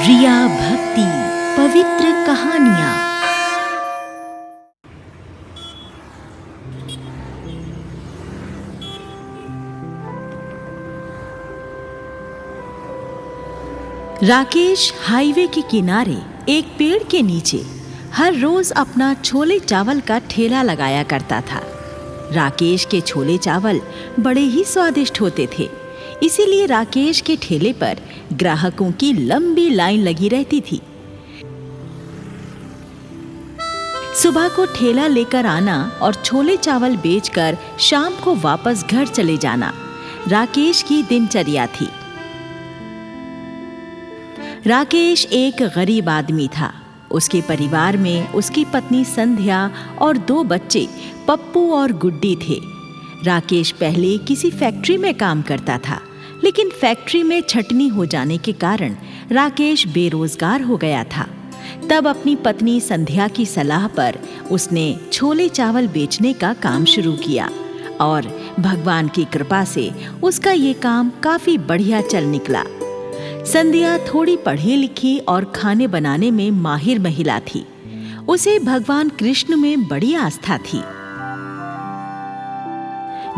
रिया भक्ति पवित्र कहानियां। राकेश हाईवे के किनारे एक पेड़ के नीचे हर रोज अपना छोले चावल का ठेला लगाया करता था। राकेश के छोले चावल बड़े ही स्वादिष्ट होते थे, इसीलिए राकेश के ठेले पर ग्राहकों की लंबी लाइन लगी रहती थी। सुबह को ठेला लेकर आना और छोले चावल बेचकर शाम को वापस घर चले जाना राकेश की दिनचर्या थी। राकेश एक गरीब आदमी था। उसके परिवार में उसकी पत्नी संध्या और 2 बच्चे पप्पू और गुड्डी थे। राकेश पहले किसी फैक्ट्री में काम करता था, लेकिन फैक्ट्री में छटनी हो जाने के कारण राकेश बेरोजगार हो गया था। तब अपनी पत्नी संध्या की सलाह पर उसने छोले चावल बेचने का काम शुरू किया और भगवान की कृपा से उसका ये काम काफी बढ़िया चल निकला। संध्या थोड़ी पढ़ी लिखी और खाने बनाने में माहिर महिला थी। उसे भगवान कृष्ण में बड़ी आस्था थी।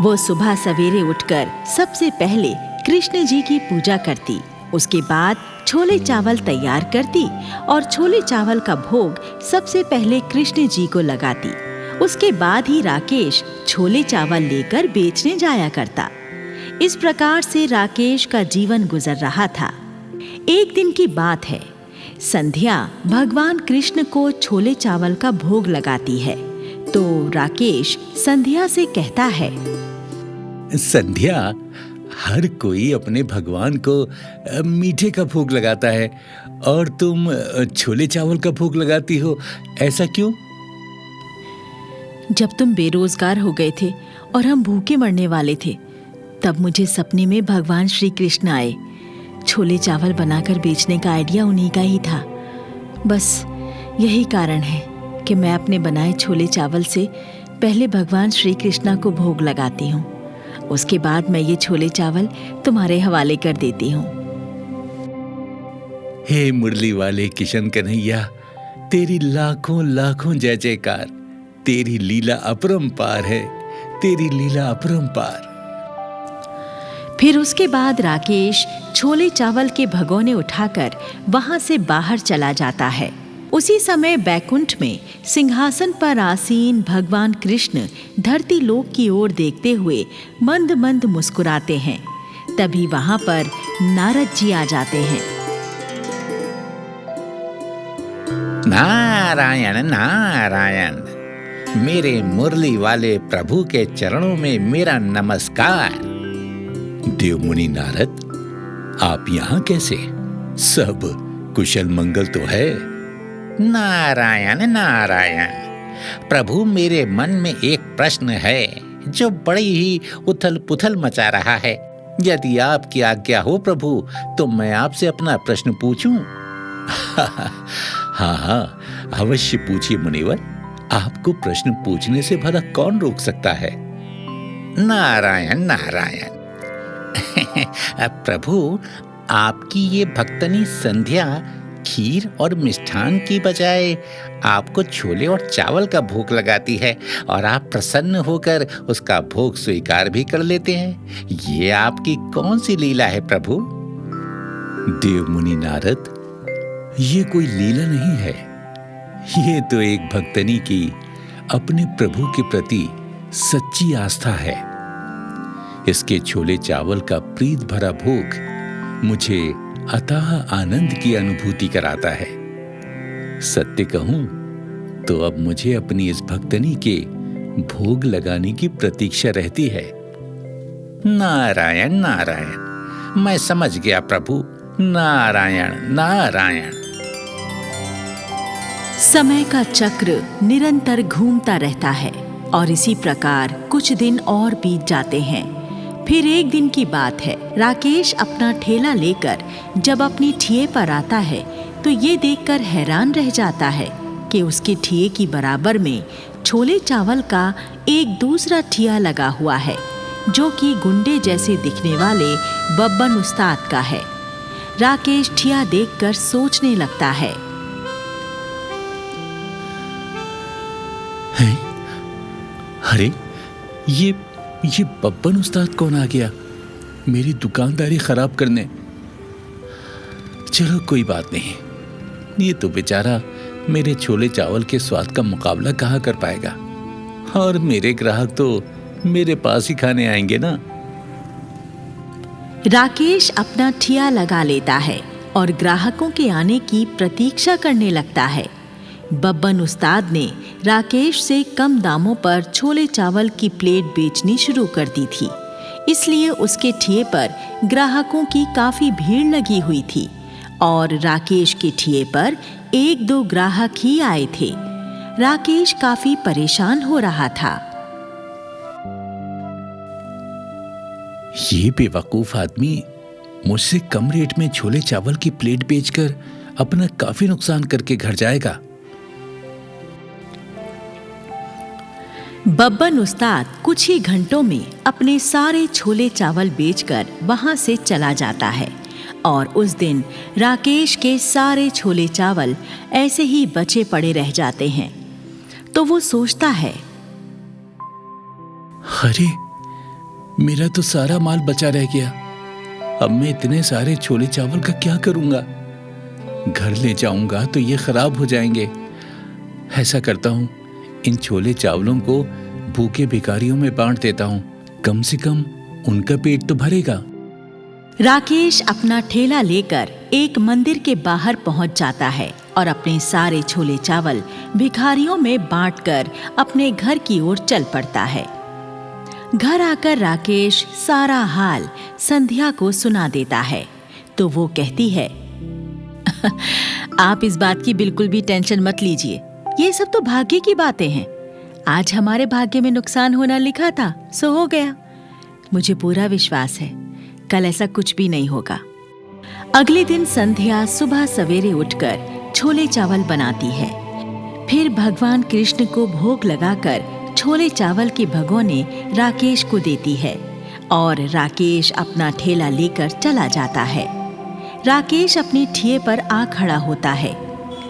वो सुबह सवेरे उठकर सबसे पहले कृष्ण जी की पूजा करती, उसके बाद छोले चावल तैयार करती और छोले चावल का भोग सबसे पहले कृष्ण जी को लगाती। उसके बाद ही राकेश छोले चावल लेकर बेचने जाया करता। इस प्रकार से राकेश का जीवन गुजर रहा था। एक दिन की बात है, संध्या भगवान कृष्ण को छोले चावल का भोग लगाती है, तो राकेश संध्या से कहता है, संध्या, हर कोई अपने भगवान को मीठे का भोग लगाता है और तुम छोले चावल का भोग लगाती हो, ऐसा क्यों? जब तुम बेरोजगार हो गए थे और हम भूखे मरने वाले थे, तब मुझे सपने में भगवान श्री कृष्ण आए। छोले चावल बनाकर बेचने का आइडिया उन्हीं का ही था। बस यही कारण है कि मैं अपने बनाए छोले चावल से पहले भगवान श्री कृष्णा को भोग लगाती हूँ। उसके बाद मैं ये छोले चावल तुम्हारे हवाले कर देती हूँ। हे मुरली वाले किशन कन्हैया, तेरी लाखों लाखों जय जयकार। तेरी लीला अपरंपार है, तेरी लीला अपरंपार। फिर उसके बाद राकेश छोले चावल के भगोने उठाकर वहां से बाहर चला जाता है। उसी समय बैकुंठ में सिंहासन पर आसीन भगवान कृष्ण धरती लोक की ओर देखते हुए मंद मंद मुस्कुराते हैं। तभी वहां पर नारद जी आ जाते हैं। नारायण नारायण, मेरे मुरली वाले प्रभु के चरणों में मेरा नमस्कार। देवमुनि नारद, आप यहाँ कैसे? सब कुशल मंगल तो है? नारायण नारायण, प्रभु, मेरे मन में एक प्रश्न है जो बड़ी ही उथल पुथल मचा रहा है। यदि आपकी आज्ञा हो प्रभु, तो मैं आपसे अपना प्रश्न पूछूं? हाँ हाँ, अवश्य पूछिए मुनिवर। आपको प्रश्न पूछने से भला कौन रोक सकता है? नारायण नारायण। प्रभु, आपकी ये भक्तनी संध्या खीर और मिष्ठान की बजाय आपको छोले और चावल का भोग लगाती है और आप प्रसन्न होकर उसका भोग स्वीकार भी कर लेते हैं। ये आपकी कौन सी लीला है प्रभु? देवमुनि नारद, ये कोई लीला नहीं है। ये तो एक भक्तनी की अपने प्रभु के प्रति सच्ची आस्था है। इसके छोले चावल का प्रीत भरा भोग मुझे अथाह आनंद की अनुभूति कराता है। सत्य कहूं तो अब मुझे अपनी इस भक्तनी के भोग लगाने की प्रतीक्षा रहती है। नारायण नारायण, मैं समझ गया प्रभु। नारायण नारायण। समय का चक्र निरंतर घूमता रहता है और इसी प्रकार कुछ दिन और बीत जाते हैं। फिर एक दिन की बात है, राकेश अपना ठेला लेकर जब अपनी ठिये पर आता है तो ये देखकर हैरान रह जाता है कि उसके ठिये की बराबर में छोले चावल का एक दूसरा ठिया लगा हुआ है, जो कि गुंडे जैसे दिखने वाले बब्बन उस्ताद का है। राकेश ठिया देखकर सोचने लगता है। हैं? अरे ये बब्बन उस्ताद कौन आ गया मेरी दुकानदारी खराब करने। चलो कोई बात नहीं, ये तो बेचारा मेरे छोले चावल के स्वाद का मुकाबला कहाँ कर पाएगा, और मेरे ग्राहक तो मेरे पास ही खाने आएंगे ना। राकेश अपना ठिया लगा लेता है और ग्राहकों के आने की प्रतीक्षा करने लगता है। बब्बन उस्ताद ने राकेश से कम दामों पर छोले चावल की प्लेट बेचनी शुरू कर दी थी, इसलिए उसके ठिये पर ग्राहकों की काफी भीड़ लगी हुई थी और राकेश के ठिये पर 1-2 ग्राहक ही आए थे। राकेश काफी परेशान हो रहा था। ये बेवकूफ आदमी मुझसे कम रेट में छोले चावल की प्लेट बेचकर अपना काफी नुकसान करके घर जाएगा। बब्बन उस्ताद कुछ ही घंटों में अपने सारे छोले चावल बेचकर वहां से चला जाता है और उस दिन राकेश के सारे छोले चावल ऐसे ही बचे पड़े रह जाते हैं। तो वो सोचता है, अरे मेरा तो सारा माल बचा रह गया, अब मैं इतने सारे छोले चावल का क्या करूंगा। घर ले जाऊंगा तो ये खराब हो जाएंगे। ऐसा करता हूं, इन छोले चावलों को भूखे भिखारियों में बांट देता हूं, कम से कम उनका पेट तो भरेगा। राकेश अपना ठेला लेकर एक मंदिर के बाहर पहुंच जाता है और अपने सारे छोले चावल भिखारियों में बांटकर अपने घर की ओर चल पड़ता है। घर आकर राकेश सारा हाल संध्या को सुना देता है तो वो कहती है, आप इस बात की बिल्कुल भी टेंशन मत लीजिए, ये सब तो भाग्य की बातें हैं। आज हमारे भाग्य में नुकसान होना लिखा था, सो हो गया। मुझे पूरा विश्वास है कल ऐसा कुछ भी नहीं होगा। अगले दिन संध्या सुबह सवेरे उठकर छोले चावल बनाती है, फिर भगवान कृष्ण को भोग लगाकर छोले चावल के भगोने राकेश को देती है और राकेश अपना ठेला लेकर चला जाता है। राकेश अपने ठिये पर आ खड़ा होता है,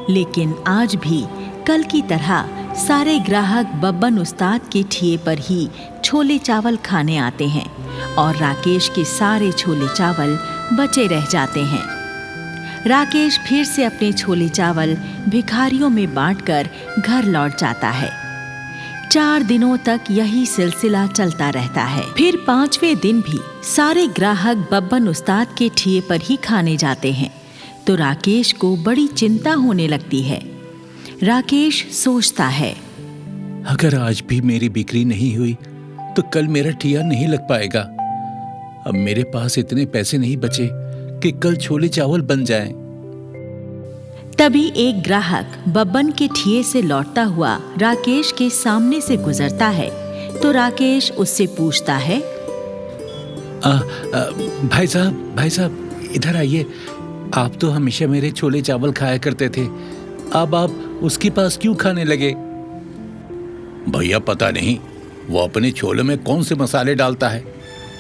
लेकिन आज भी कल की तरह सारे ग्राहक बब्बन उस्ताद के ठिये पर ही छोले चावल खाने आते हैं और राकेश के सारे छोले चावल बचे रह जाते हैं। राकेश फिर से अपने छोले चावल भिखारियों में बांटकर घर लौट जाता है। 4 दिनों तक यही सिलसिला चलता रहता है। फिर 5वें दिन भी सारे ग्राहक बब्बन उस्ताद के ठिये पर ही खाने जाते हैं तो राकेश को बड़ी चिंता होने लगती है। राकेश सोचता है, अगर आज भी मेरी बिक्री नहीं हुई तो कल मेरा ठिया नहीं लग पाएगा। अब मेरे पास इतने पैसे नहीं बचे कि कल छोले चावल बन जाएं। तभी एक ग्राहक बब्बन के ठिये से लौटता हुआ राकेश के सामने से गुजरता है तो राकेश उससे पूछता है, भाई साहब इधर आइए, आप तो हमेशा मेरे छोले चावल खाया करते थे, अब आप उसके पास क्यों खाने लगे? भैया पता नहीं वो अपने छोले में कौन से मसाले डालता है,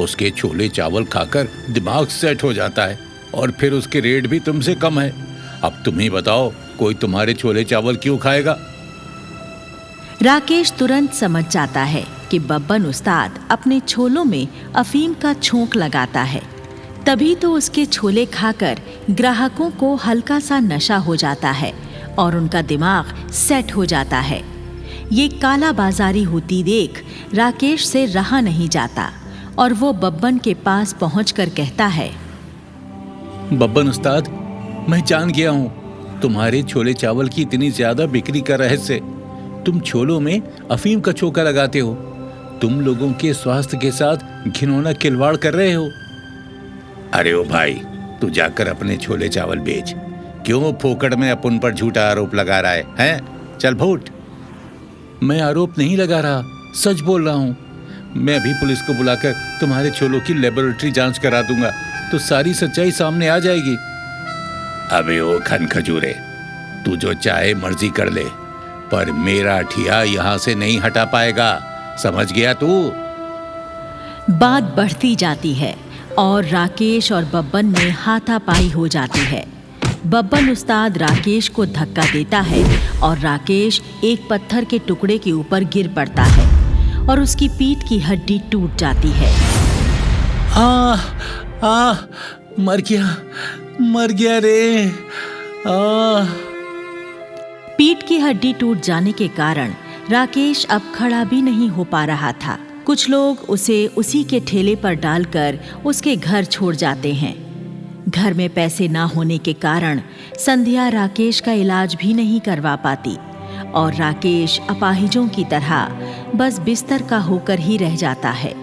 उसके छोले चावल खाकर दिमाग सेट हो जाता है और फिर उसके रेट भी तुमसे कम है। अब तुम ही बताओ, कोई तुम्हारे छोले चावल क्यों खाएगा? राकेश तुरंत समझ जाता है कि बब्बन उस्ताद अपने छोलों में अफीम का छोंक लगाता है, तभी तो उसके छोले खाकर ग्राहकों को हल्का सा नशा हो जाता है और उनका दिमाग सेट हो जाता है। ये काला बाजारी होती देख राकेश से रहा नहीं जाता और वो बब्बन के पास पहुंचकर कहता है, बब्बन उस्ताद, मैं जान गया हूँ तुम्हारे छोले चावल की इतनी ज्यादा बिक्री का रहस्य। तुम छोलों में अफीम का छोका लगाते हो, तुम लोगों के स्वास्थ्य के साथ घिनौना खिलवाड़ कर रहे हो। अरे ओ भाई, तू जाकर अपने छोले चावल बेच, क्यों फोकट में अपन पर झूठा आरोप लगा रहा है? चल फूट। मैं आरोप नहीं लगा रहा, सच बोल रहा हूँ। मैं अभी पुलिस को बुलाकर तुम्हारे छोलों की लेबोरेटरी जांच करा दूंगा तो सारी सच्चाई सामने आ जाएगी। अबे ओ खन खजूरे, तू जो चाहे मर्जी कर ले, पर मेरा ठिया यहाँ से नहीं हटा पाएगा, समझ गया तू? बात बढ़ती जाती है और राकेश और बब्बन में हाथापाई हो जाती है। बब्बन उस्ताद राकेश को धक्का देता है और राकेश एक पत्थर के टुकड़े के ऊपर गिर पड़ता है और उसकी पीठ की हड्डी टूट जाती है। मर गया रे। पीठ की हड्डी टूट जाने के कारण राकेश अब खड़ा भी नहीं हो पा रहा था। कुछ लोग उसे उसी के ठेले पर डालकर उसके घर छोड़ जाते हैं। घर में पैसे ना होने के कारण संध्या राकेश का इलाज भी नहीं करवा पाती और राकेश अपाहिजों की तरह बस बिस्तर का होकर ही रह जाता है।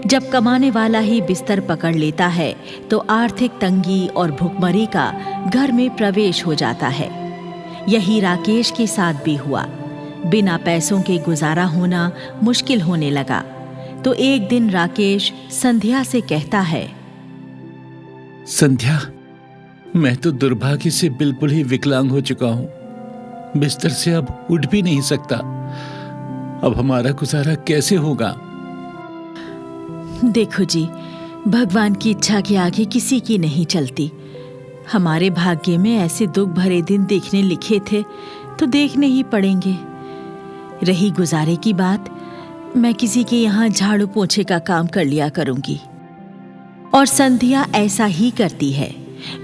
जब कमाने वाला ही बिस्तर पकड़ लेता है तो आर्थिक तंगी और भुखमरी का घर में प्रवेश हो जाता है। यही राकेश के साथ भी हुआ। बिना पैसों के गुजारा होना मुश्किल होने लगा तो एक दिन राकेश संध्या से कहता है, संध्या, मैं तो दुर्भाग्य से बिल्कुल ही विकलांग हो चुका हूं। बिस्तर से अब उठ भी नहीं सकता। अब हमारा गुजारा कैसे होगा? देखो जी, भगवान की इच्छा के आगे किसी की नहीं चलती। हमारे भाग्य में ऐसे दुख भरे दिन देखने लिखे थे तो देखने ही पड़ेंगे। रही गुजारे की बात, मैं किसी के यहाँ झाड़ू पोंछे का काम कर लिया करूंगी। और संध्या ऐसा ही करती है।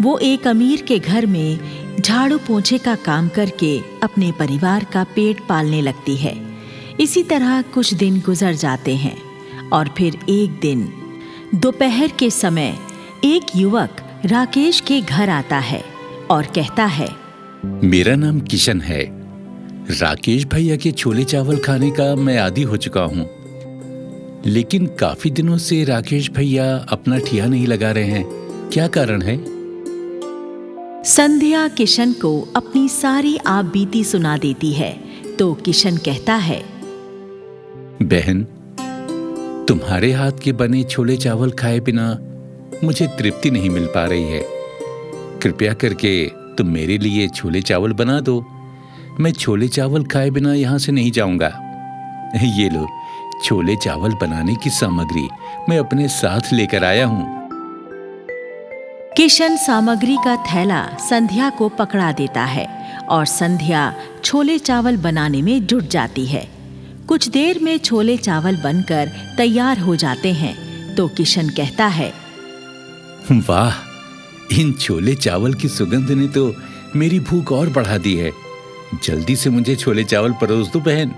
वो एक अमीर के घर में झाड़ू पोंछे का काम करके अपने परिवार का पेट पालने लगती है। इसी तरह कुछ दिन गुजर जाते हैं और फिर एक दिन दोपहर के समय एक युवक राकेश के घर आता है और कहता है, मेरा नाम किशन है। राकेश भैया के छोले चावल खाने का मैं आदी हो चुका हूँ, लेकिन काफी दिनों से राकेश भैया अपना ठिया नहीं लगा रहे हैं। क्या कारण है? संध्या किशन को अपनी सारी आप बीती सुना देती है तो किशन कहता है, बहन, तुम्हारे हाथ के बने छोले चावल खाए बिना मुझे तृप्ति नहीं मिल पा रही है। कृपया करके तुम मेरे लिए छोले चावल बना दो। मैं छोले चावल खाए बिना यहां से नहीं जाऊंगा। ये लो, छोले चावल बनाने की सामग्री मैं अपने साथ लेकर आया हूं। किशन सामग्री का थैला संध्या को पकड़ा देता है और संध्या छोले चावल बनाने में जुट जाती है। कुछ देर में छोले चावल बनकर तैयार हो जाते हैं तो किशन कहता है, वाह, इन छोले चावल की सुगंध ने तो मेरी भूख और बढ़ा दी है। जल्दी से मुझे छोले चावल परोस दो बहन।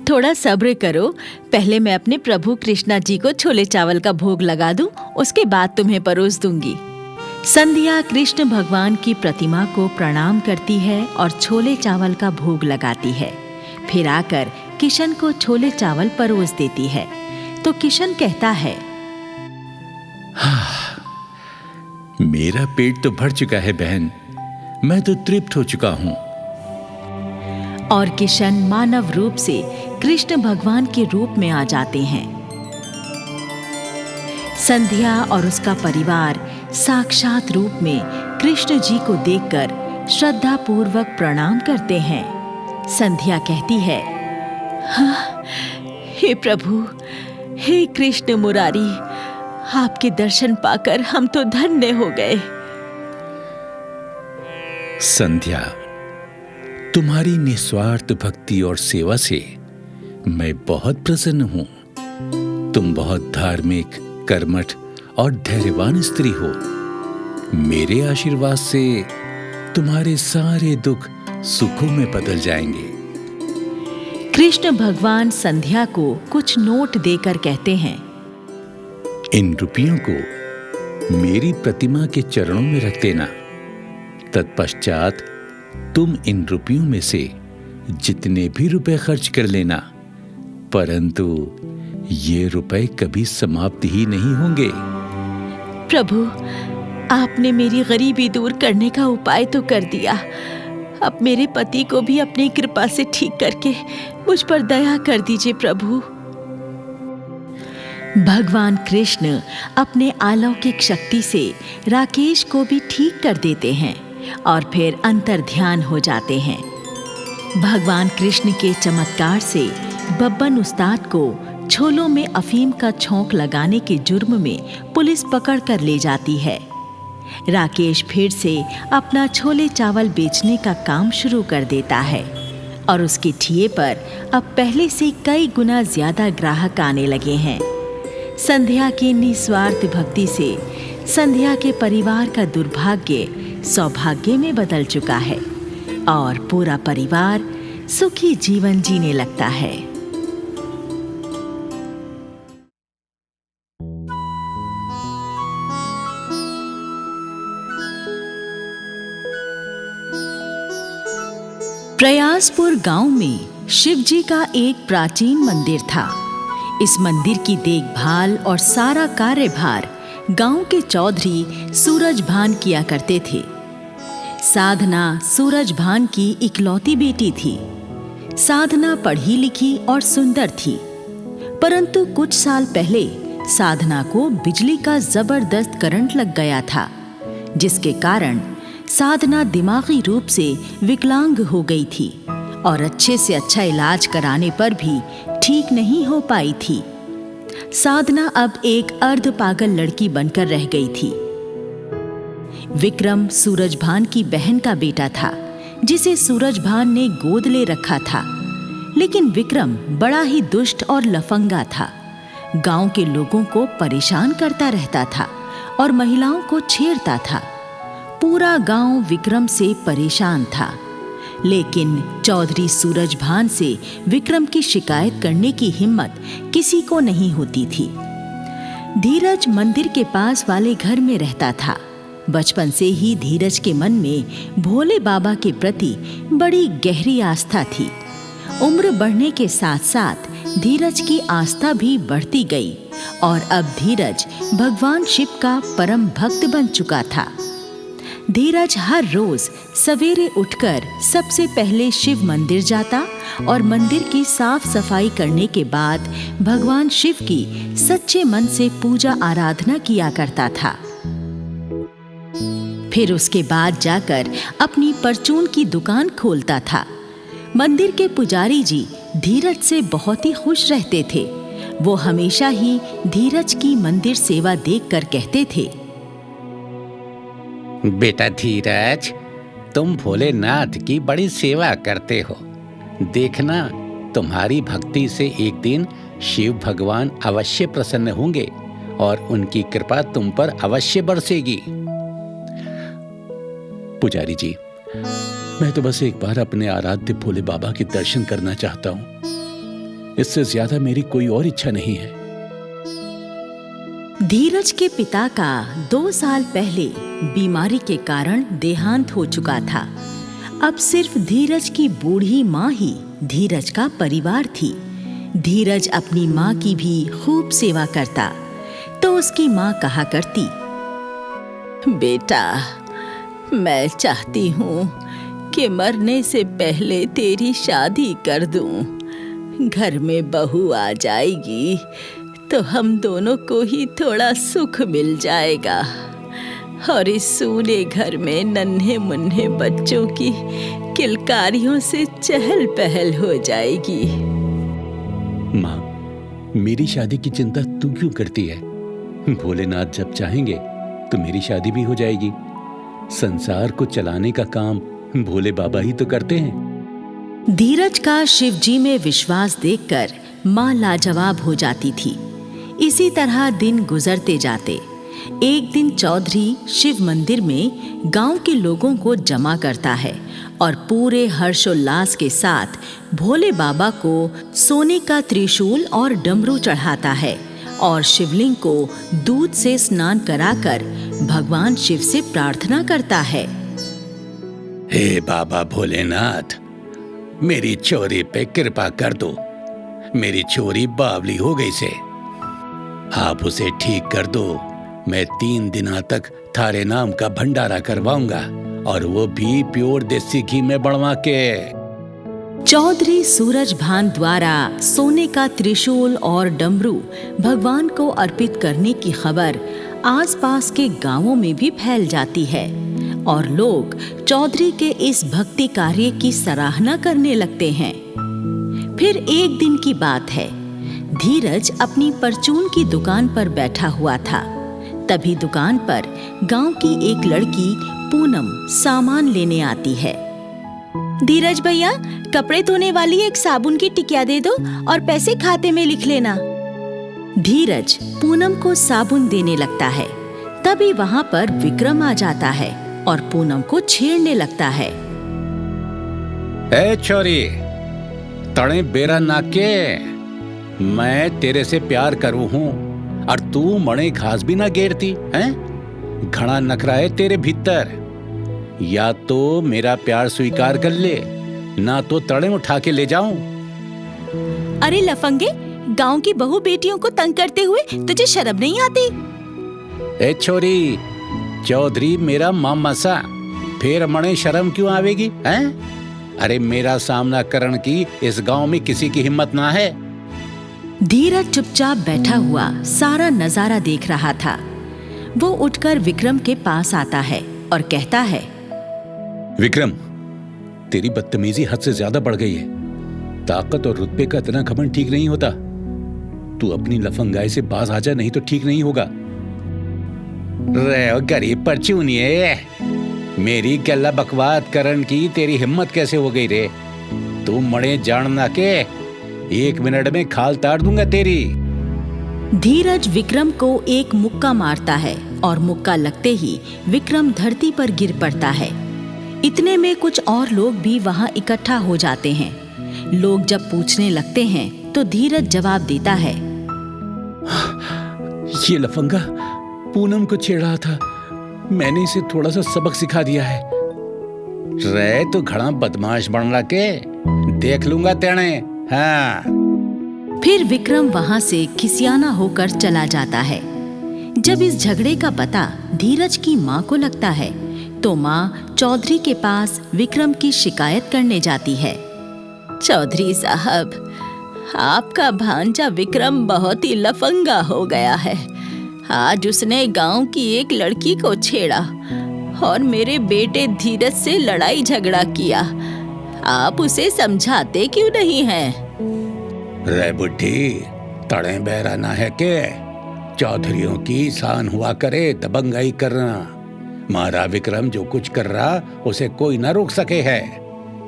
थोड़ा सब्र करो, पहले मैं अपने प्रभु कृष्णा जी को छोले चावल का भोग लगा दूं, उसके बाद तुम्हें परोस दूंगी। संध्या कृष्ण भगवान की प्रतिमा को प्रणाम करती है और छोले चावल का भोग लगाती है। फिर आकर किशन को छोले चावल परोस देती है तो किशन कहता है, मेरा पेट तो भर चुका है बहन, मैं तो तृप्त हो चुका हूं। और किशन मानव रूप से कृष्ण भगवान के रूप में आ जाते हैं। संध्या और उसका परिवार साक्षात रूप में कृष्ण जी को देखकर श्रद्धा पूर्वक प्रणाम करते हैं। संध्या कहती है, हाँ, हे प्रभु, हे कृष्ण मुरारी, आपके दर्शन पाकर हम तो धन्य हो गए। संध्या, तुम्हारी निस्वार्थ भक्ति और सेवा से मैं बहुत प्रसन्न हूं। तुम बहुत धार्मिक, कर्मठ और धैर्यवान स्त्री हो। मेरे आशीर्वाद से तुम्हारे सारे दुख सुखों में बदल जाएंगे। कृष्ण भगवान संध्या को कुछ नोट देकर कहते हैं, इन रुपयों को मेरी प्रतिमा के चरणों में रख देना। तत्पश्चात तुम इन रुपयों में से जितने भी रुपए खर्च कर लेना, परंतु ये रुपए कभी समाप्त ही नहीं होंगे। प्रभु, आपने मेरी गरीबी दूर करने का उपाय तो कर दिया। अब मेरे पति को भी अपनी कृपा से ठीक करके मुझ पर दया कर दीजिए प्रभु। भगवान कृष्ण अपने अलौकिक शक्ति से राकेश को भी ठीक कर देते हैं और फिर अंतर्ध्यान हो जाते हैं। भगवान कृष्ण के चमत्कार से बब्बन उस्ताद को छोलों में अफीम का छौंक लगाने के जुर्म में पुलिस पकड़ कर ले जाती है। राकेश फिर से अपना छोले चावल बेचने का काम शुरू कर देता है और उसके ठिये पर अब पहले से कई गुना ज्यादा ग्राहक आने लगे हैं। संध्या की निस्वार्थ भक्ति से संध्या के परिवार का दुर्भाग्य सौभाग्य में बदल चुका है और पूरा परिवार सुखी जीवन जीने लगता है। प्रयासपुर गांव में शिवजी का एक प्राचीन मंदिर था। इस मंदिर की देखभाल और सारा कार्यभार गांव के चौधरी सूरजभान किया करते थे। साधना सूरजभान की इकलौती बेटी थी। साधना पढ़ी लिखी और सुंदर थी, परंतु कुछ साल पहले साधना को बिजली का जबरदस्त करंट लग गया था, जिसके कारण साधना दिमागी रूप से विकलांग हो गई थी और अच्छे से अच्छा इलाज कराने पर भी ठीक नहीं हो पाई थी। साधना अब एक अर्ध पागल लड़की बनकर रह गई थी। विक्रम सूरजभान की बहन का बेटा था, जिसे सूरजभान ने गोद ले रखा था, लेकिन विक्रम बड़ा ही दुष्ट और लफंगा था। गांव के लोगों को परेशान करता रहता था और महिलाओं को छेड़ता था। पूरा गांव विक्रम से परेशान था, लेकिन चौधरी सूरजभान से विक्रम की शिकायत करने की हिम्मत किसी को नहीं होती थी। धीरज मंदिर के पास वाले घर में रहता था। बचपन से ही धीरज के मन में भोले बाबा के प्रति बड़ी गहरी आस्था थी। उम्र बढ़ने के साथ साथ धीरज की आस्था भी बढ़ती गई और अब धीरज भगवान शिव का परम भक्त बन चुका था। धीरज हर रोज सवेरे उठकर सबसे पहले शिव मंदिर जाता और मंदिर की साफ सफाई करने के बाद भगवान शिव की सच्चे मन से पूजा आराधना किया करता था। फिर उसके बाद जाकर अपनी परचून की दुकान खोलता था। मंदिर के पुजारी जी धीरज से बहुत ही खुश रहते थे। वो हमेशा ही धीरज की मंदिर सेवा देखकर कहते थे, बेटा धीरज, तुम भोलेनाथ की बड़ी सेवा करते हो। देखना, तुम्हारी भक्ति से एक दिन शिव भगवान अवश्य प्रसन्न होंगे और उनकी कृपा तुम पर अवश्य बरसेगी। पुजारी जी, मैं तो बस एक बार अपने आराध्य भोले बाबा के दर्शन करना चाहता हूँ। इससे ज्यादा मेरी कोई और इच्छा नहीं है। धीरज के पिता का 2 साल पहले बीमारी के कारण देहांत हो चुका था। अब सिर्फ धीरज की बूढ़ी माँ ही धीरज का परिवार थी। धीरज अपनी माँ की भी खूब सेवा करता, तो उसकी माँ कहा करती, बेटा, मैं चाहती हूँ कि मरने से पहले तेरी शादी कर दूँ। घर में बहू आ जाएगी तो हम दोनों को ही थोड़ा सुख मिल जाएगा और इस सूने घर में नन्हे मुन्ने बच्चों की किलकारियों से चहल पहल हो जाएगी। माँ, मेरी शादी की चिंता तू क्यों करती है? भोलेनाथ जब चाहेंगे तो मेरी शादी भी हो जाएगी। संसार को चलाने का काम भोले बाबा ही तो करते हैं। धीरज का शिवजी में विश्वास देखकर माँ लाजवाब हो जाती थी। इसी तरह दिन गुजरते जाते। एक दिन चौधरी शिव मंदिर में गांव के लोगों को जमा करता है और पूरे हर्षोल्लास के साथ भोले बाबा को सोने का त्रिशूल और डमरू चढ़ाता है और शिवलिंग को दूध से स्नान कराकर भगवान शिव से प्रार्थना करता है, हे बाबा भोलेनाथ, मेरी छोरी पे कृपा कर दो। मेरी छोरी बावली हो गई से, आप उसे ठीक कर दो। मैं 3 दिनों तक थारे नाम का भंडारा करवाऊंगा और वो भी प्योर देसी घी में बनवा के। चौधरी सूरजभान द्वारा सोने का त्रिशूल और डमरू भगवान को अर्पित करने की खबर आसपास के गांवों में भी फैल जाती है और लोग चौधरी के इस भक्ति कार्य की सराहना करने लगते हैं। फिर एक दिन की बात है, धीरज अपनी परचून की दुकान पर बैठा हुआ था। तभी दुकान पर गांव की एक लड़की पूनम सामान लेने आती है। धीरज भैया, कपड़े धोने वाली एक साबुन की टिकिया दे दो और पैसे खाते में लिख लेना। धीरज पूनम को साबुन देने लगता है। तभी वहां पर विक्रम आ जाता है और पूनम को छेड़ने लगता है। ए छोरी, तड़े बेरा नाके, मैं तेरे से प्यार करूं हूं और तू मणे घास भी ना गेरती हैं? घड़ा नखरा है तेरे भीतर। या तो मेरा प्यार स्वीकार कर ले, ना तो तड़े उठा के ले जाऊं। अरे लफंगे, गांव की बहू बेटियों को तंग करते हुए तुझे शर्म नहीं आती? ए छोरी, चौधरी मेरा मामा सा, फिर मणे शर्म क्यों आवेगी हैं? अरे मेरा सामना करने की इस गांव में किसी की हिम्मत ना है। धीरज चुपचाप बैठा हुआ सारा नजारा देख रहा था। वो उठकर विक्रम के पास आता है और कहता है, विक्रम, तेरी बदतमीजी हद से ज्यादा बढ़ गई है। ताकत और रुतबे का इतना घमंड ठीक नहीं होता। तू अपनी लफंगाई से बाज आ जा, नहीं तो ठीक नहीं होगा। रे गरीब परचूनिए, मेरी गल्ला बकवाद करन की तेरी हिम्मत कैसे हो गई रे? तू मड़े जानना के 1 मिनट में खाल ताड़ दूंगा तेरी। धीरज विक्रम को एक मुक्का मारता है और मुक्का लगते ही विक्रम धरती पर गिर पड़ता है। इतने में कुछ और लोग भी वहां इकट्ठा हो जाते हैं। लोग जब पूछने लगते हैं तो धीरज जवाब देता है, ये लफंगा पूनम को छेड़ रहा था। मैंने इसे थोड़ा सा सबक सिखा दिया है। रे तो घड़ा बदमाश बन रहा के, देख लूंगा तेने। हाँ। फिर विक्रम वहां से खिसियाना होकर चला जाता है। जब इस झगड़े का पता धीरज की माँ को लगता है तो माँ चौधरी के पास विक्रम की शिकायत करने जाती है। चौधरी साहब, आपका भांजा विक्रम बहुत ही लफंगा हो गया है। आज उसने गांव की एक लड़की को छेड़ा और मेरे बेटे धीरज से लड़ाई झगड़ा किया। आप उसे समझाते क्यों नहीं हैं? रे बुढ़ी, तड़े बहराना है के? चौधरियों की शान हुआ करे दबंगाई करना। मारा विक्रम जो कुछ कर रहा उसे कोई ना रोक सके है।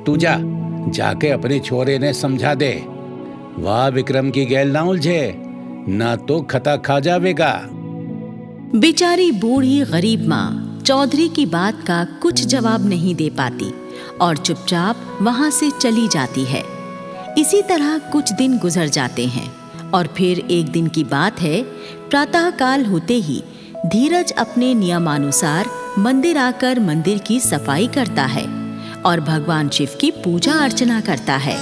तू जाके अपने छोरे ने समझा दे। वाह विक्रम की गैल ना उलझे, ना तो खता खा जावेगा। बेचारी बूढ़ी गरीब माँ चौधरी की बात का कुछ जवाब नहीं दे पाती और चुपचाप वहां से चली जाती है। इसी तरह कुछ दिन गुजर जाते हैं और फिर एक दिन की बात है, प्रातःकाल होते ही धीरज अपने नियमानुसार मंदिर आकर मंदिर की सफाई करता है और भगवान शिव की पूजा अर्चना करता है।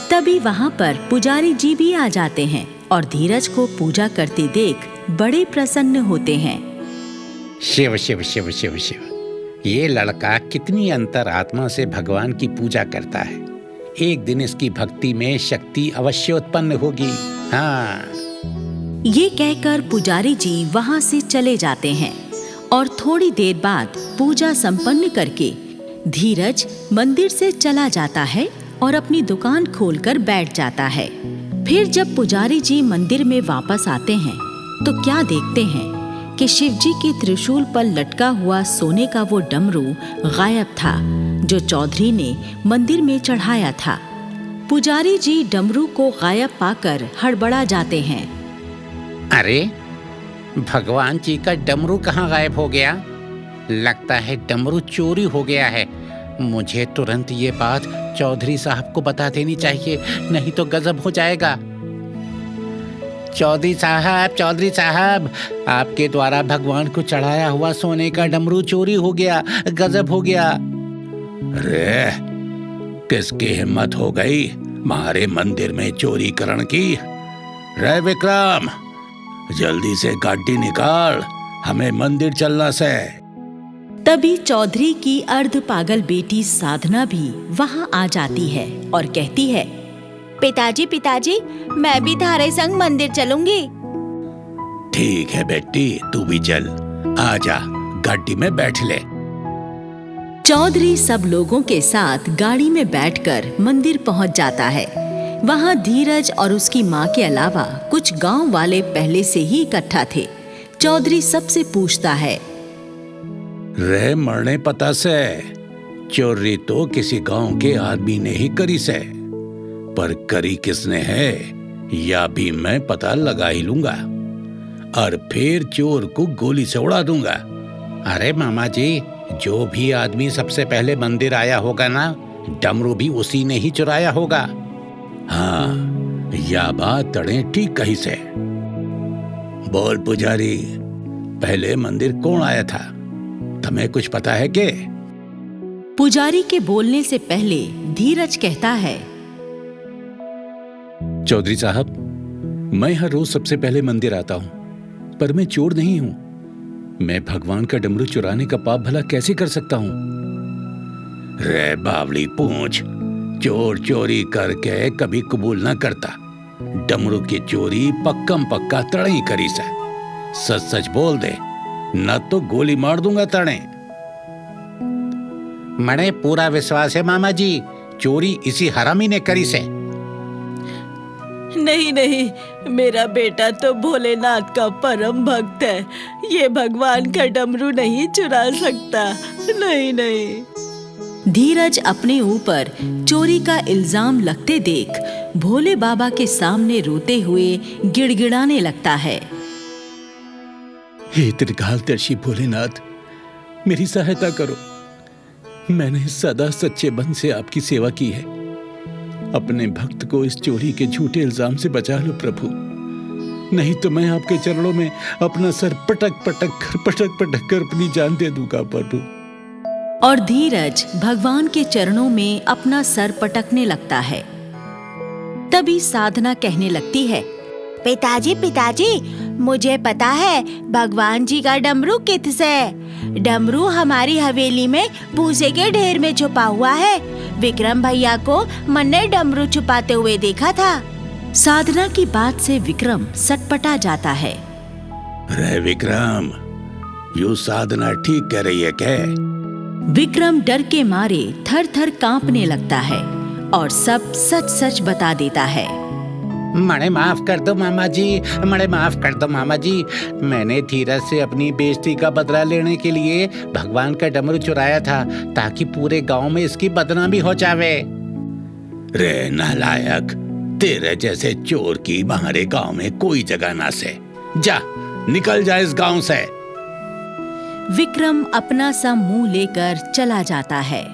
तभी वहां पर पुजारी जी भी आ जाते हैं और धीरज को पूजा करते देख बड़े प्रसन्न होते हैं। शिव शिव शिव शिव शिव, ये लड़का कितनी अंतरात्मा से भगवान की पूजा करता है। एक दिन इसकी भक्ति में शक्ति अवश्य उत्पन्न होगी। हाँ। ये कहकर पुजारी जी वहां से चले जाते हैं और थोड़ी देर बाद पूजा संपन्न करके धीरज मंदिर से चला जाता है और अपनी दुकान खोलकर बैठ जाता है। फिर जब पुजारी जी मंदिर में वापस आते हैं तो क्या देखते हैं कि शिव जी के त्रिशूल पर लटका हुआ सोने का वो डमरू गायब था जो चौधरी ने मंदिर में चढ़ाया था। पुजारी जी डमरू को गायब पाकर हड़बड़ा जाते हैं। अरे, भगवान जी का डमरू कहाँ गायब हो गया? लगता है डमरू चोरी हो गया है। मुझे तुरंत ये बात चौधरी साहब को बता देनी चाहिए, नहीं तो गजब हो जाएगा। चौधरी साहब, आपके द्वारा भगवान को चढ़ाया हुआ सोने का डमरू चोरी हो गया, गजब हो गया। अरे, किसकी हिम्मत हो गई हमारे मंदिर में चोरी करने की? रे विक्रम, जल्दी से गाड़ी निकाल, हमें मंदिर चलना से। तभी चौधरी की अर्ध पागल बेटी साधना भी वहां आ जाती है और कहती है, पिताजी, मैं भी थारे संग मंदिर चलूंगी। ठीक है बेटी, तू भी चल। आजा, गाड़ी में बैठ ले। चौधरी सब लोगों के साथ गाड़ी में बैठकर मंदिर पहुंच जाता है। वहां धीरज और उसकी माँ के अलावा कुछ गांव वाले पहले से ही इकट्ठा थे। चौधरी सबसे पूछता है, रे मरने पता से चोरी तो किसी गांव के आदमी ने ही करी से, पर करी किसने है या भी मैं पता लगा ही लूंगा और फिर चोर को गोली से उड़ा दूंगा। अरे मामा जी, जो भी आदमी सबसे पहले मंदिर आया होगा ना, डमरू भी उसी ने ही चुराया होगा। हाँ, या बात तड़े ठीक कही से। बोल पुजारी, पहले मंदिर कौन आया था? तुम्हें कुछ पता है के? पुजारी के बोलने से पहले धीरज कहता है, चौधरी साहब, मैं हर रोज सबसे पहले मंदिर आता हूं, पर मैं चोर नहीं हूं। मैं भगवान का डमरू चुराने का पाप भला कैसे कर सकता हूं? रे बावली पूंछ, चोर चोरी करके कभी कबूल ना करता। डमरू की चोरी पक्कम पक्का तड़े करी से। सच सच बोल दे, न तो गोली मार दूंगा तड़े। मने पूरा विश्वास है मामा जी, चोरी इसी हरामी ने करी से। नहीं नहीं, मेरा बेटा तो भोलेनाथ का परम भक्त है, ये भगवान का डमरू नहीं चुरा सकता। नहीं नहीं। धीरज अपने ऊपर चोरी का इल्जाम लगते देख भोले बाबा के सामने रोते हुए गिड़गिड़ाने लगता है। हे त्रिकालदर्शी भोलेनाथ, मेरी सहायता करो। मैंने सदा सच्चे मन से आपकी सेवा की है। अपने भक्त को इस चोरी के झूठे इल्जाम से बचा लो प्रभु, नहीं तो मैं आपके चरणों में अपना सर पटक पटक कर अपनी जान दे दूंगा प्रभु। और धीरज भगवान के चरणों में अपना सर पटकने लगता है। तभी साधना कहने लगती है, पिताजी पिताजी, मुझे पता है भगवान जी का डमरू किससे। डमरू हमारी हवेली में भूसे के ढेर में छुपा हुआ है। विक्रम भैया को मैंने डमरू छुपाते हुए देखा था। साधना की बात से विक्रम सटपटा जाता है। रे विक्रम, यू साधना ठीक कह रही है क्या? विक्रम डर के मारे थर थर कांपने लगता है और सब सच सच बता देता है। मणे माफ कर दो मामा जी, मणे माफ कर दो मामा जी। मैंने धीरज से अपनी बेइज्जती का बदला लेने के लिए भगवान का डमरू चुराया था, ताकि पूरे गांव में इसकी बदनामी हो जावे। रे नालायक, तेरे जैसे चोर की हमारे गांव में कोई जगह ना से। जा, निकल जा इस गांव से। विक्रम अपना सा मुंह लेकर चला जाता है।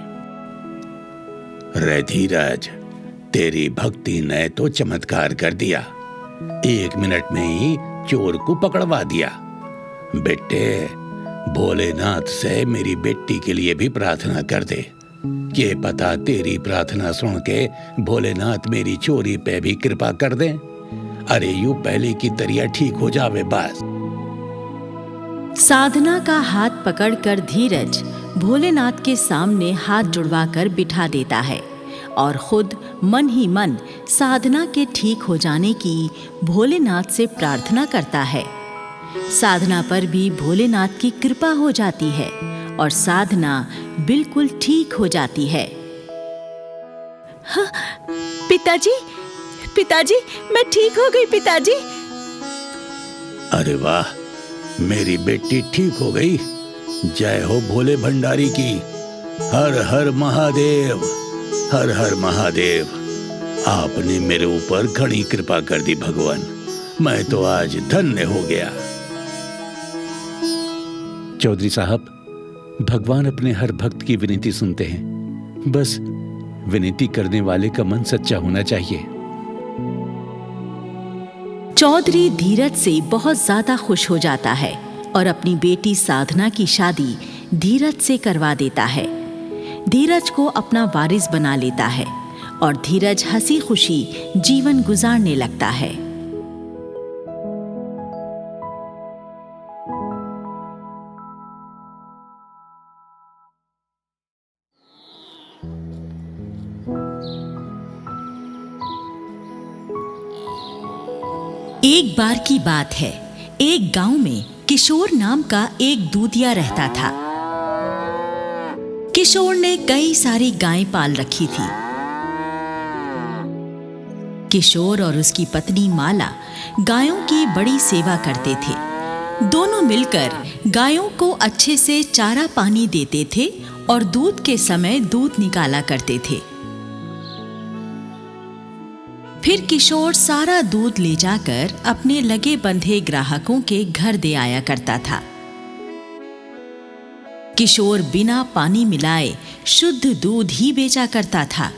रे धीरज, तेरी भक्ति ने तो चमत्कार कर दिया। 1 मिनट में ही चोर को पकड़वा दिया। बेटे, भोलेनाथ से मेरी बेटी के लिए भी प्रार्थना कर दे। ये पता तेरी प्रार्थना सुन के भोलेनाथ मेरी चोरी पे भी कृपा कर दे। अरे यूं पहले की तरह ठीक हो जावे बस। साधना का हाथ पकड़कर धीरज भोलेनाथ के सामने हाथ जुड़वाकर बिठा देता है और खुद मन ही मन साधना के ठीक हो जाने की भोलेनाथ से प्रार्थना करता है। साधना पर भी भोलेनाथ की कृपा हो जाती है और साधना बिल्कुल ठीक हो जाती है। हाँ, पिताजी पिताजी, मैं ठीक हो गई पिताजी। अरे वाह, मेरी बेटी ठीक हो गई। जय हो भोले भंडारी की। हर हर महादेव, हर हर महादेव। आपने मेरे ऊपर घनी कृपा कर दी भगवान। मैं तो आज धन्य हो गया। चौधरी साहब, भगवान अपने हर भक्त की विनती सुनते हैं। बस विनती करने वाले का मन सच्चा होना चाहिए। चौधरी धीरज से बहुत ज्यादा खुश हो जाता है और अपनी बेटी साधना की शादी धीरज से करवा देता है। धीरज को अपना वारिस बना लेता है और धीरज हंसी खुशी जीवन गुजारने लगता है। एक बार की बात है, एक गांव में किशोर नाम का एक दूधिया रहता था। किशोर ने कई सारी गायें पाल रखी थी। किशोर और उसकी पत्नी माला गायों की बड़ी सेवा करते थे। दोनों मिलकर गायों को अच्छे से चारा पानी देते थे और दूध के समय दूध निकाला करते थे। फिर किशोर सारा दूध ले जाकर अपने लगे बंधे ग्राहकों के घर दे आया करता था। किशोर बिना पानी मिलाए शुद्ध दूध ही बेचा करता था,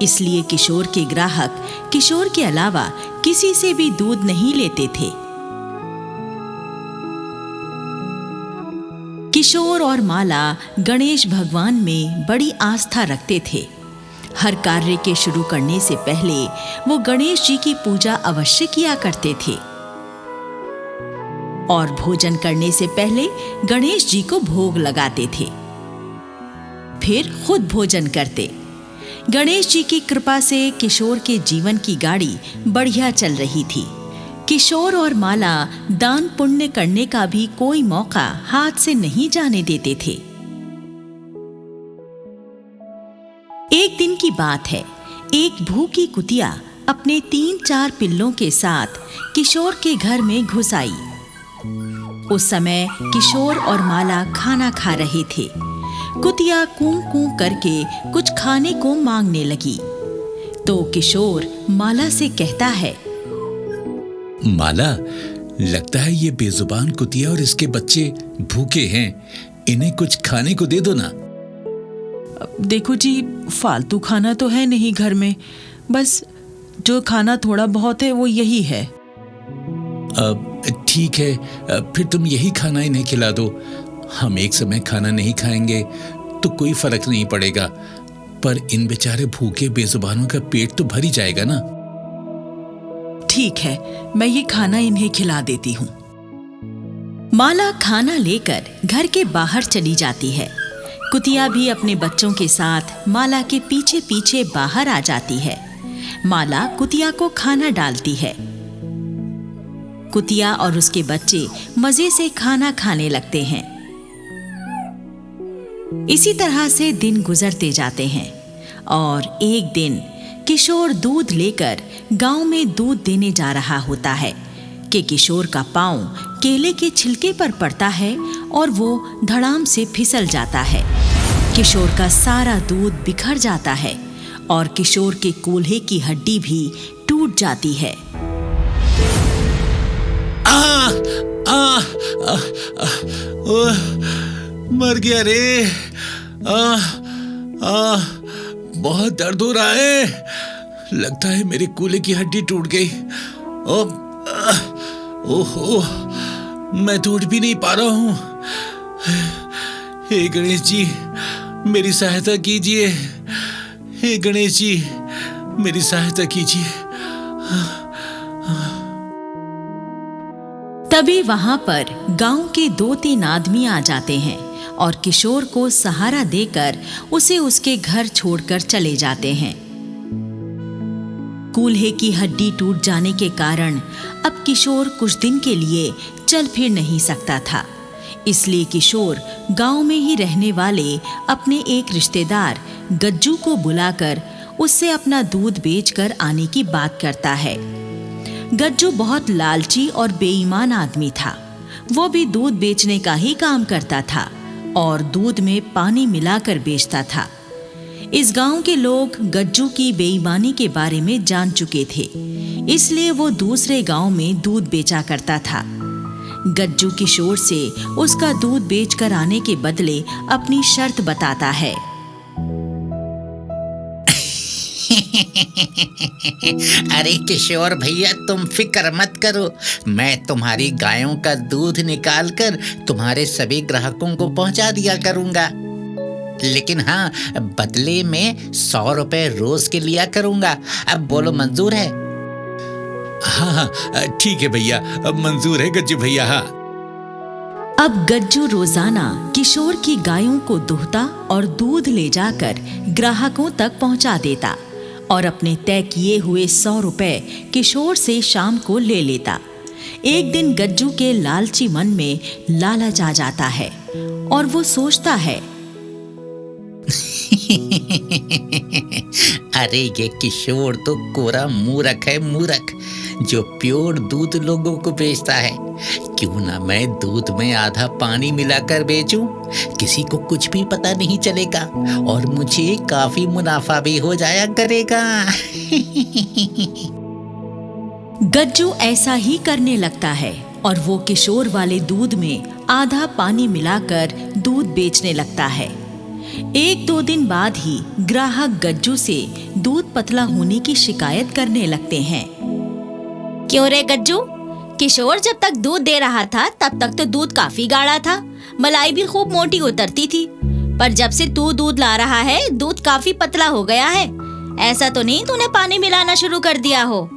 इसलिए किशोर के ग्राहक किशोर के अलावा किसी से भी दूध नहीं लेते थे। किशोर और माला गणेश भगवान में बड़ी आस्था रखते थे। हर कार्य के शुरू करने से पहले वो गणेश जी की पूजा अवश्य किया करते थे और भोजन करने से पहले गणेश जी को भोग लगाते थे, फिर खुद भोजन करते। गणेश जी की कृपा से किशोर के जीवन की गाड़ी बढ़िया चल रही थी। किशोर और माला दान पुण्य करने का भी कोई मौका हाथ से नहीं जाने देते थे। एक दिन की बात है, एक भूखी कुतिया अपने 3-4 पिल्लों के साथ किशोर के घर में घुस आई। उस समय किशोर और माला खाना खा रहे थे। कुतिया कूं कूं करके कुछ खाने को मांगने लगी तो किशोर माला से कहता है, माला, लगता है ये बेजुबान कुतिया और इसके बच्चे भूखे हैं, इन्हें कुछ खाने को दे दो ना। देखो जी, फालतू खाना तो है नहीं घर में, बस जो खाना थोड़ा बहुत है वो यही है। ठीक है, फिर तुम यही खाना इन्हें खिला दो। हम एक समय खाना नहीं खाएंगे तो कोई फर्क नहीं पड़ेगा, पर इन बेचारे भूखे बेजुबानों का पेट तो भर ही जाएगा ना। ठीक है, मैं ये खाना इन्हें खिला देती हूँ। माला खाना लेकर घर के बाहर चली जाती है। कुतिया भी अपने बच्चों के साथ माला के पीछे पीछे बाहर आ जाती है। माला कुतिया को खाना डालती है। कुतिया और उसके बच्चे मजे से खाना खाने लगते हैं। इसी तरह से दिन गुजरते जाते हैं और एक दिन किशोर दूध लेकर गांव में दूध देने जा रहा होता है कि किशोर का पांव केले के छिलके पर पड़ता है और वो धड़ाम से फिसल जाता है। किशोर का सारा दूध बिखर जाता है और किशोर के कूल्हे की हड्डी भी टूट जाती है। मर गया रे। बहुत दर्द हो रहा है, लगता है मेरे कूल्हे की हड्डी टूट गई। ओहो, मैं तो उठ भी नहीं पा रहा हूँ। हे गणेश जी, मेरी सहायता कीजिए। हे गणेश जी, मेरी सहायता कीजिए। तभी वहां पर गांव के 2-3 आदमी आ जाते हैं और किशोर को सहारा देकर उसे उसके घर छोड़कर चले जाते हैं। कूल्हे की हड्डी टूट जाने के कारण अब किशोर कुछ दिन के लिए चल फिर नहीं सकता था, इसलिए किशोर गांव में ही रहने वाले अपने एक रिश्तेदार गज्जू को बुलाकर उससे अपना दूध बेचकर आने की बात करता है। गज्जू बहुत लालची और बेईमान आदमी था। वो भी दूध बेचने का ही काम करता था और दूध में पानी मिलाकर बेचता था। इस गांव के लोग गज्जू की बेईमानी के बारे में जान चुके थे, इसलिए वो दूसरे गांव में दूध बेचा करता था। गज्जू किशोर से उसका दूध बेचकर आने के बदले अपनी शर्त बताता है। अरे किशोर भैया, तुम फिक्र मत करो, मैं तुम्हारी गायों का दूध निकाल कर तुम्हारे सभी ग्राहकों को पहुंचा दिया करूंगा, लेकिन हाँ, बदले में 100 रुपए रोज के लिया करूंगा। अब बोलो, मंजूर है? हाँ, ठीक है भैया, अब मंजूर है गज्जू भैया। हाँ। अब गज्जू रोजाना किशोर की गायों को दुहता और दूध ले जाकर ग्राहकों तक पहुंचा देता और अपने तय किए हुए 100 रुपए किशोर से शाम को ले लेता। एक दिन गज्जू के लालची मन में लालच आ जाता है और वो सोचता है, अरे ये किशोर तो कोरा मूर्ख है, मूर्ख, जो प्योर दूध लोगों को बेचता है। क्यों ना मैं दूध में आधा पानी मिलाकर बेचूं? किसी को कुछ भी पता नहीं चलेगा और मुझे काफी मुनाफा भी हो जाया करेगा। गज्जू ऐसा ही करने लगता है और वो किशोर वाले दूध में आधा पानी मिलाकर दूध बेचने लगता है। 1-2 दिन बाद ही ग्राहक गज्जू से दूध पतला होने की शिकायत करने लगते हैं। क्यों रे गज्जू, किशोर जब तक दूध दे रहा था तब तक तो दूध काफी गाढ़ा था, मलाई भी खूब मोटी उतरती थी, पर जब से तू दूध ला रहा है दूध काफी पतला हो गया है। ऐसा तो नहीं तूने पानी मिलाना शुरू कर दिया हो?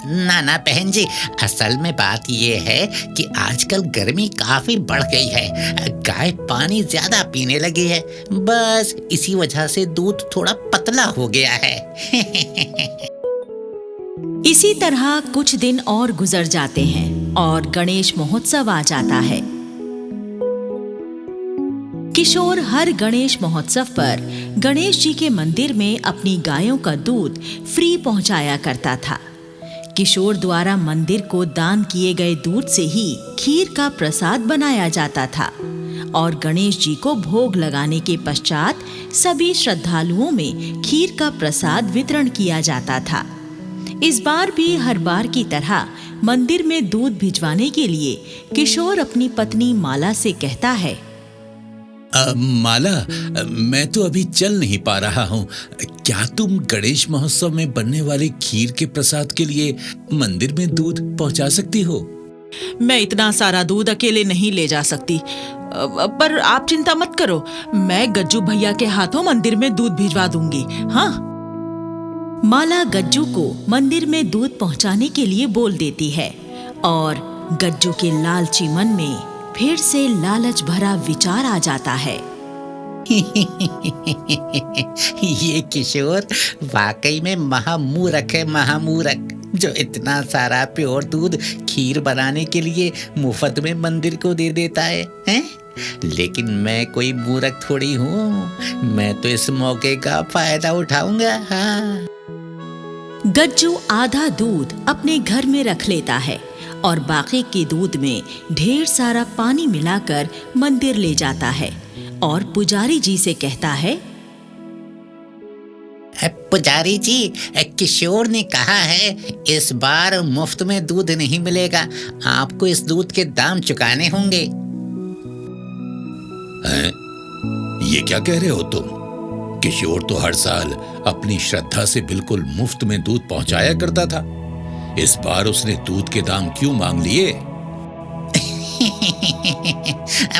ना ना बहन जी, असल में बात ये है कि आजकल गर्मी काफी बढ़ गई है, गाय पानी ज्यादा पीने लगी है, बस इसी वजह से दूध थोड़ा पतला हो गया है। इसी तरह कुछ दिन और गुजर जाते हैं और गणेश महोत्सव आ जाता है। किशोर हर गणेश महोत्सव पर गणेश जी के मंदिर में अपनी गायों का दूध फ्री पहुंचाया करता था। किशोर द्वारा मंदिर को दान किए गए दूध से ही खीर का प्रसाद बनाया जाता था और गणेश जी को भोग लगाने के पश्चात सभी श्रद्धालुओं में खीर का प्रसाद वितरण किया जाता था। इस बार भी हर बार की तरह मंदिर में दूध भिजवाने के लिए किशोर अपनी पत्नी माला से कहता है, माला, मैं तो अभी चल नहीं पा रहा हूँ। क्या तुम गणेश महोत्सव में बनने वाले खीर के प्रसाद के लिए मंदिर में दूध पहुँचा सकती हो? मैं इतना सारा दूध अकेले नहीं ले जा सकती, पर आप चिंता मत करो, मैं गज्जू भैया के हाथों मंदिर में दूध भिजवा दूंगी। हाँ। माला गज्जू को मंदिर में दूध पहुंचाने के लिए बोल देती है और गज्जू के लालची मन में फिर से लालच भरा विचार आ जाता है। ये किशोर वाकई में महामूर्ख है, महामूर्ख, जो इतना सारा प्योर दूध खीर बनाने के लिए मुफ्त में मंदिर को दे देता है, हैं? लेकिन मैं कोई मूर्ख थोड़ी हूँ, मैं तो इस मौके का फायदा उठाऊंगा। हाँ। गज्जू आधा दूध अपने घर में रख लेता है और बाकी के दूध में ढेर सारा पानी मिलाकर मंदिर ले जाता है और पुजारी जी से कहता है, पुजारी जी, किशोर ने कहा है इस बार मुफ्त में दूध नहीं मिलेगा, आपको इस दूध के दाम चुकाने होंगे। हैं? ये क्या कह रहे हो तुम? किशोर तो हर साल अपनी श्रद्धा से बिल्कुल मुफ्त में दूध पहुंचाया करता था, इस बार उसने दूध के दाम क्यों मांग लिए?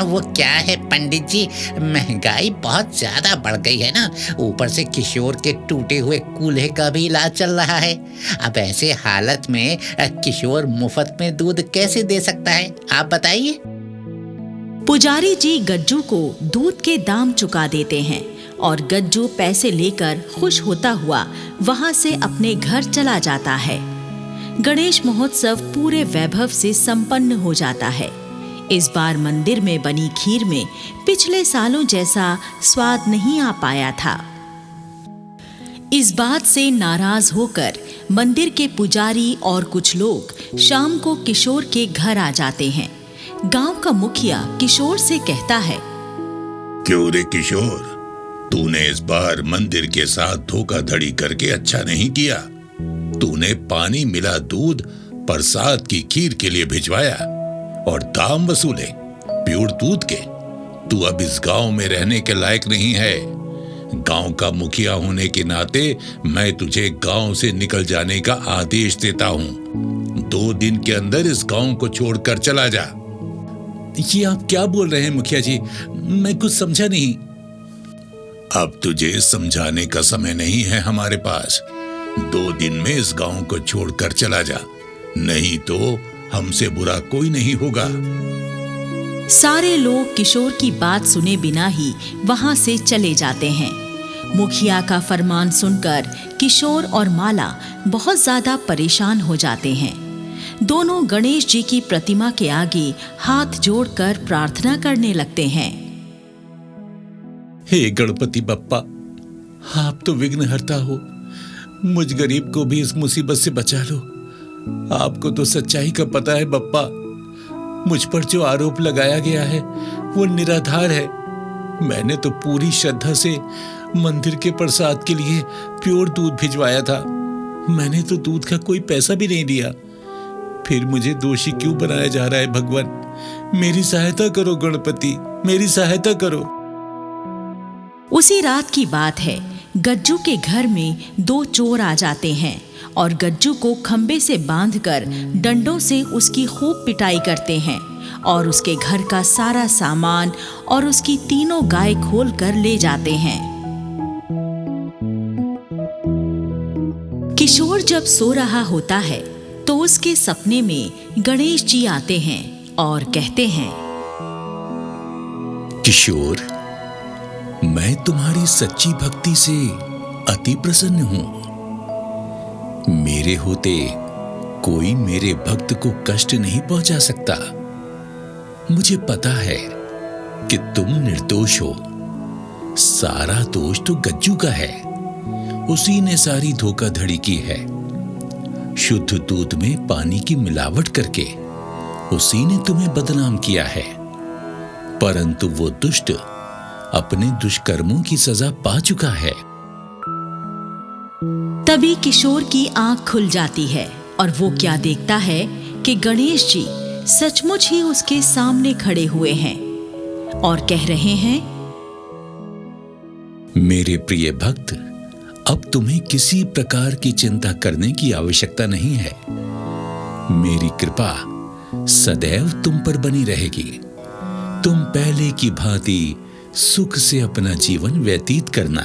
वो क्या है पंडित जी, महंगाई बहुत ज्यादा बढ़ गई है ना, ऊपर से किशोर के टूटे हुए कूल्हे का भी इलाज चल रहा है। अब ऐसे हालत में किशोर मुफ्त में दूध कैसे दे सकता है, आप बताइए। पुजारी जी गज्जू को दूध के दाम चुका देते हैं और गज्जू पैसे लेकर खुश होता हुआ वहां से अपने घर चला जाता है। गणेश महोत्सव पूरे वैभव से संपन्न हो जाता है। इस बार मंदिर में बनी खीर में पिछले सालों जैसा स्वाद नहीं आ पाया था। इस बात से नाराज होकर मंदिर के पुजारी और कुछ लोग शाम को किशोर के घर आ जाते हैं। गांव का मुखिया किशोर से कहता है, क्यों रे किशोर, तूने इस बार मंदिर के साथ धोखाधड़ी करके अच्छा नहीं किया। तूने पानी मिला दूध प्रसाद की खीर के लिए भिजवाया और दाम वसूले प्योर दूध के। तू अब इस गांव में रहने के लायक नहीं है। गांव का मुखिया होने के नाते मैं तुझे गांव से निकल जाने का आदेश देता हूँ। 2 दिन के अंदर इस गांव को छोड़कर चला जा। ये आप क्या बोल रहे हैं मुखिया जी, मैं कुछ समझा नहीं। अब तुझे समझाने का समय नहीं है हमारे पास। 2 दिन में इस गांव को छोड़कर चला जा, नहीं तो हमसे बुरा कोई नहीं होगा। सारे लोग किशोर की बात सुने बिना ही वहां से चले जाते हैं। मुखिया का फरमान सुनकर किशोर और माला बहुत ज्यादा परेशान हो जाते हैं। दोनों गणेश जी की प्रतिमा के आगे हाथ जोड़कर प्रार्थना करने लगते हैं। हे गणपति बप्पा, आप तो विघ्नहर्ता हो, मुझ गरीब को भी इस मुसीबत से बचा लो। आपको तो सच्चाई का पता है बप्पा। मुझ पर जो आरोप लगाया गया है वो निराधार है। मैंने तो पूरी श्रद्धा से मंदिर के प्रसाद के लिए प्योर दूध भिजवाया था। मैंने तो दूध का कोई पैसा भी नहीं लिया। फिर मुझे दोषी क्यों बनाया जा रहा है भगवान? मेरी सहायता करो गणपति, मेरी सहायता करो। उसी रात की बात है, गज्जू के घर में 2 चोर आ जाते हैं और गज्जू को खंबे से बांधकर डंडों से उसकी खूब पिटाई करते हैं और उसके घर का सारा सामान और उसकी 3 गाय खोल कर ले जाते हैं। किशोर जब सो रहा होता है तो उसके सपने में गणेश जी आते हैं और कहते हैं, किशोर, मैं तुम्हारी सच्ची भक्ति से अति प्रसन्न हूं। मेरे होते कोई मेरे भक्त को कष्ट नहीं पहुंचा सकता। मुझे पता है कि तुम निर्दोष हो। सारा दोष तो गज्जू का है। उसी ने सारी धोखाधड़ी की है। शुद्ध दूध में पानी की मिलावट करके उसी ने तुम्हें बदनाम किया है। परंतु वो दुष्ट अपने दुष्कर्मों की सजा पा चुका है। तभी किशोर की आंख खुल जाती है और वो क्या देखता है कि गणेश जी सचमुच ही उसके सामने खड़े हुए हैं और कह रहे हैं, मेरे प्रिय भक्त, अब तुम्हें किसी प्रकार की चिंता करने की आवश्यकता नहीं है। मेरी कृपा सदैव तुम पर बनी रहेगी। तुम पहले की भांति सुख से अपना जीवन व्यतीत करना।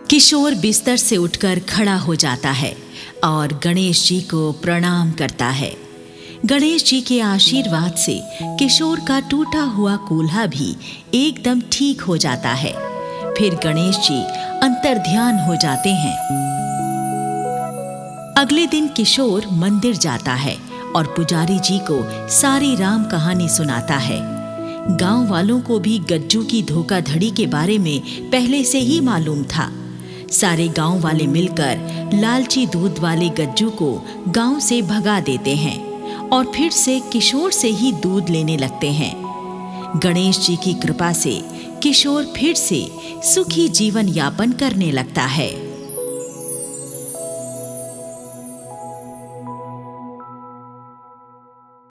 किशोर बिस्तर से उठकर खड़ा हो जाता है और गणेश जी को प्रणाम करता है। गणेश जी के आशीर्वाद से किशोर का टूटा हुआ कूल्हा भी एकदम ठीक हो जाता है। फिर गणेश जी अंतर्ध्यान हो जाते हैं। अगले दिन किशोर मंदिर जाता है और पुजारी जी को सारी राम कहानी सुनाता है। गांव वालों को भी गज्जू की धोखाधड़ी के बारे में पहले से ही मालूम था। सारे गांव वाले मिलकर लालची दूध वाले गज्जू को गांव से भगा देते हैं और फिर से किशोर से ही दूध लेने लगते हैं। गणेश जी की कृपा से किशोर फिर से सुखी जीवन यापन करने लगता है।